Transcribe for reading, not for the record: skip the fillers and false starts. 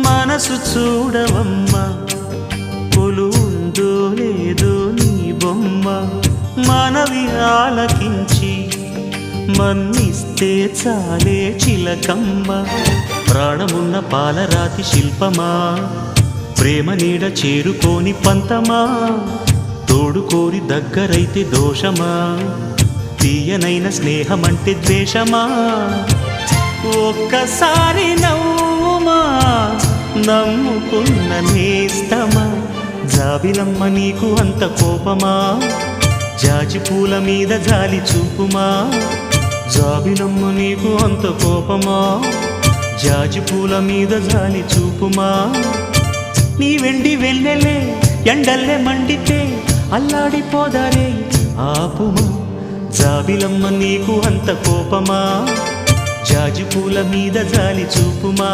మనసు చూడవమ్మా కొలువుందో లేదో నీ బొమ్మ మనవి ఆలకించి మన్నిస్తే చాలే చిలకమ్మ ప్రాణమున్న పాలరాతి శిల్పమా ప్రేమ నీడ చేరుకోని పంతమా తోడుకోరి దగ్గరైతే దోషమా తీయనైన స్నేహమంటే ద్వేషమా ఒక్కసారి నవ్వుమా నమ్ముకున్న నేస్తమా జాబిలమ్మ నీకు అంత కోపమా జాజి పూల మీద జాలి చూపుమా జాబిలమ్మ నీకు అంత కోపమా జాజి పూల మీద జాలి చూపుమా నీ వెండి వెన్నెలే ఎండల్లే మండితే అల్లాడిపోదారే ఆపుమా జాబిలమ్మ నీకు అంత కోపమా జాజి పూల మీద జాలి చూపుమా